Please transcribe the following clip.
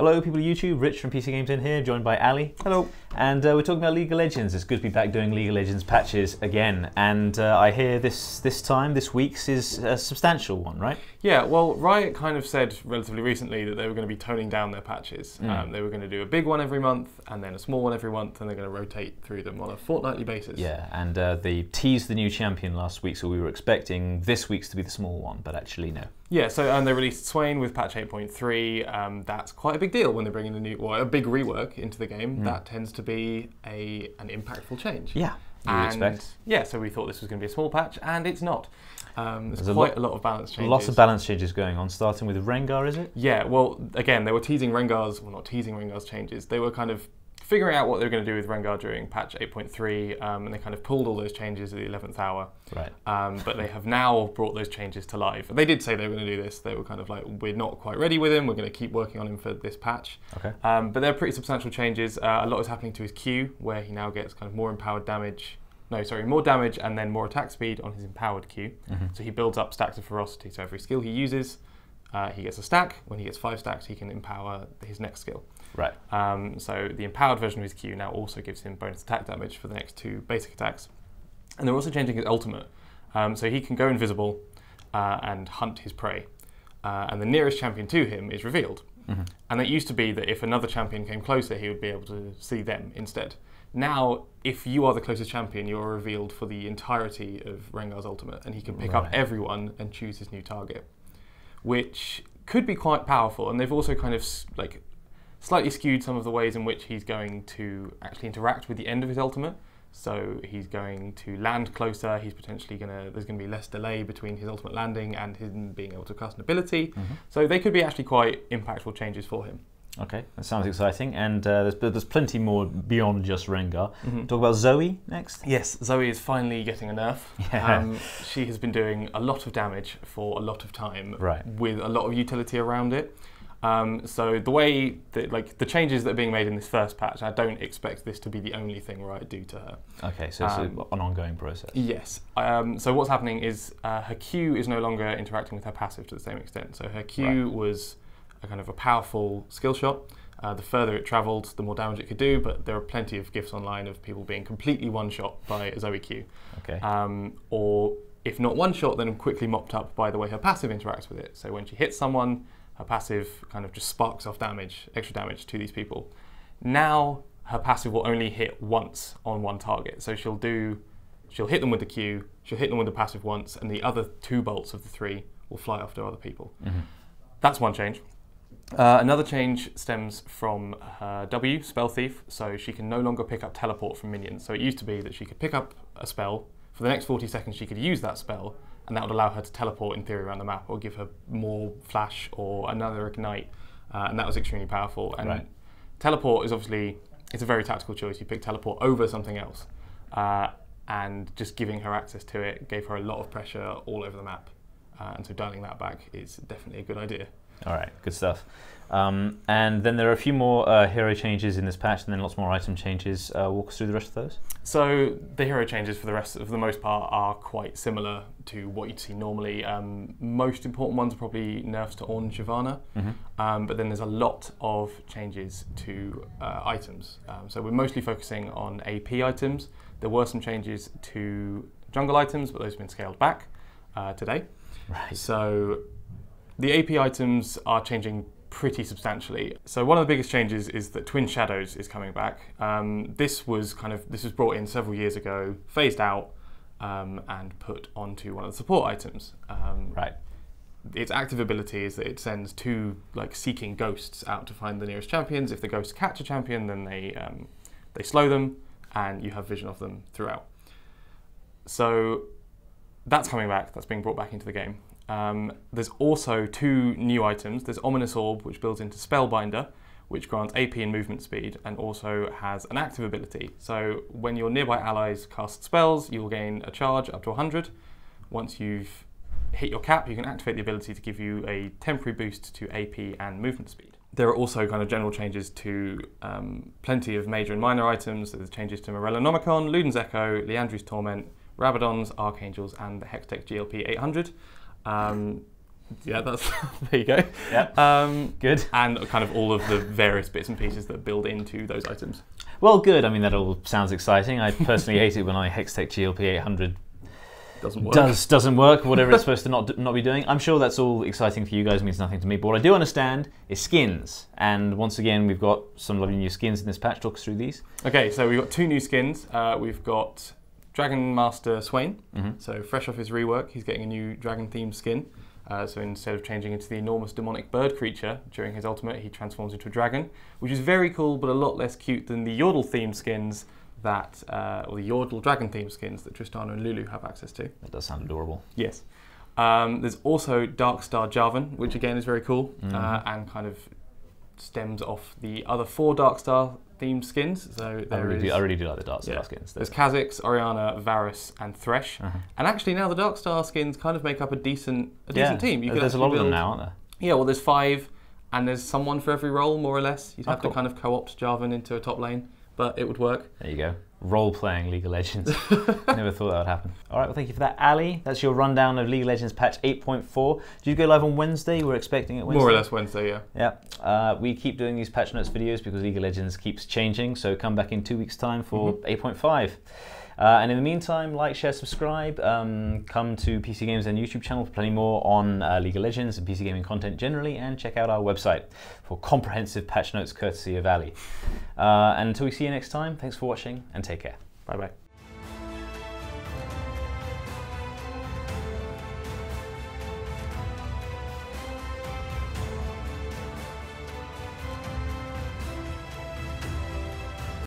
Hello people of YouTube, Rich from PCGamesN here, joined by Ali. Hello. And we're talking about League of Legends. It's good to be back doing League of Legends patches again. And I hear this week's is a substantial one, right? Yeah, well, Riot kind of said relatively recently that they were going to be toning down their patches. They were going to do a big one every month, and then a small one every month, and they're going to rotate through them on a fortnightly basis. Yeah, and they teased the new champion last week, so we were expecting this week's to be the small one, but actually no. Yeah, so they released Swain with patch 8.3. That's quite a big deal when they're bringing a big rework into the game. That tends to be an impactful change. Yeah, you would expect. Yeah, so we thought this was going to be a small patch, and it's not. There's quite a lot of balance changes. Lots of balance changes going on, starting with Rengar, is it? Yeah, well, again, they were teasing Rengar's, well, not teasing Rengar's changes. They were kind of figuring out what they were going to do with Rengar during patch 8.3, and they kind of pulled all those changes at the 11th hour. Right. But they have now brought those changes to life. They did say they were going to do this. They were kind of like, we're not quite ready with him. We're going to keep working on him for this patch. Okay. But they're pretty substantial changes. A lot is happening to his Q, where he now gets kind of more empowered damage. No, sorry, more damage and then more attack speed on his empowered Q. So he builds up stacks of ferocity. So every skill he uses, he gets a stack. When he gets 5 stacks, he can empower his next skill. Right. So the empowered version of his Q now also gives him bonus attack damage for the next 2 basic attacks. And they're also changing his ultimate. So he can go invisible and hunt his prey. And the nearest champion to him is revealed. And it used to be that if another champion came closer, he would be able to see them instead. Now, if you are the closest champion, you're revealed for the entirety of Rengar's ultimate, and he can pick up everyone and choose his new target, which could be quite powerful. And they've also kind of like slightly skewed some of the ways in which he's going to actually interact with the end of his ultimate. So he's going to land closer, he's potentially there's going to be less delay between his ultimate landing and him being able to cast an ability. So they could be actually quite impactful changes for him. Okay, that sounds exciting, and there's plenty more beyond just Rengar. Talk about Zoe next? Yes, Zoe is finally getting a nerf. Yeah. She has been doing a lot of damage for a lot of time, right, with a lot of utility around it. So the way that, the changes that are being made in this first patch, I don't expect this to be the only thing Riot do to her. Okay, so it's an ongoing process. Yes. So what's happening is her Q is no longer interacting with her passive to the same extent. So her Q was a kind of a powerful skill shot. The further it travelled, the more damage it could do, but there are plenty of GIFs online of people being completely one-shot by a Zoe Q. Okay. Or if not one-shot, then quickly mopped up by the way her passive interacts with it. So when she hits someone, her passive kind of just sparks off damage, extra damage to these people. Now her passive will only hit once on one target. So she'll hit them with the Q, she'll hit them with the passive once, and the other 2 bolts of the 3 will fly off to other people. That's one change. Another change stems from her W, Spell Thief, so she can no longer pick up teleport from minions. So it used to be that she could pick up a spell, for the next 40 seconds she could use that spell, and that would allow her to teleport in theory around the map, or give her more flash or another ignite, and that was extremely powerful. And teleport is obviously, it's a very tactical choice. You pick teleport over something else, and just giving her access to it gave her a lot of pressure all over the map, and so dialing that back is definitely a good idea. All right, good stuff. And then there are a few more hero changes in this patch, and then lots more item changes. Walk us through the rest of those. So the hero changes for the most part are quite similar to what you'd see normally. Most important ones are probably nerfs to Ornn Shyvana, but then there's a lot of changes to items. So we're mostly focusing on AP items. There were some changes to jungle items, but those have been scaled back today. Right. So the AP items are changing pretty substantially. So one of the biggest changes is that Twin Shadows is coming back. This was brought in several years ago, phased out, and put onto one of the support items. Right. Its active ability is that it sends 2 seeking ghosts out to find the nearest champions. If the ghosts catch a champion, then they slow them, and you have vision of them throughout. So that's coming back. That's being brought back into the game. There's also 2 new items. There's Ominous Orb, which builds into Spellbinder, which grants AP and movement speed, and also has an active ability. So when your nearby allies cast spells, you will gain a charge up to 100. Once you've hit your cap, you can activate the ability to give you a temporary boost to AP and movement speed. There are also kind of general changes to plenty of major and minor items. There's changes to Morellonomicon, Luden's Echo, Liandry's Torment, Rabadon's, Archangels, and the Hextech GLP 800. Yeah, that's there you go. Yeah. Good. And kind of all of the various bits and pieces that build into those items. Well, good. I mean, that all sounds exciting. I personally hate it when Hextech GLP 800 doesn't work, whatever it's supposed to not be doing. I'm sure that's all exciting for you guys, means nothing to me. But what I do understand is skins. And once again, we've got some lovely new skins in this patch. Talk us through these. Okay, so we've got 2 new skins. We've got Dragon Master Swain. So fresh off his rework, he's getting a new dragon-themed skin. So instead of changing into the enormous demonic bird creature during his ultimate, he transforms into a dragon, which is very cool, but a lot less cute than the Yordle-themed skins that, or the Yordle dragon-themed skins that Tristana and Lulu have access to. That does sound adorable. Yes. There's also Darkstar Jarvan, which again is very cool, and kind of stems off the other 4 Darkstar themed skins. So I really do like the Darkstar skins. There's Kha'Zix, Orianna, Varus, and Thresh. And actually now the Darkstar skins kind of make up a decent team. There's a lot of them now, aren't there? Yeah, well there's 5, and there's someone for every role, more or less. You'd have to kind of co-opt Jarvan into a top lane, but it would work. There you go. Role-playing League of Legends. Never thought that would happen. All right, well, thank you for that, Ali. That's your rundown of League of Legends patch 8.4. Did you go live on Wednesday? We're expecting it Wednesday. More or less Wednesday, yeah. Yeah. We keep doing these patch notes videos because League of Legends keeps changing, so come back in 2 weeks' time for 8.5. And in the meantime, like, share, subscribe. Come to PCGamesN YouTube channel for plenty more on League of Legends and PC gaming content generally, and check out our website for comprehensive patch notes courtesy of Ali. And until we see you next time, thanks for watching and take care. Bye-bye.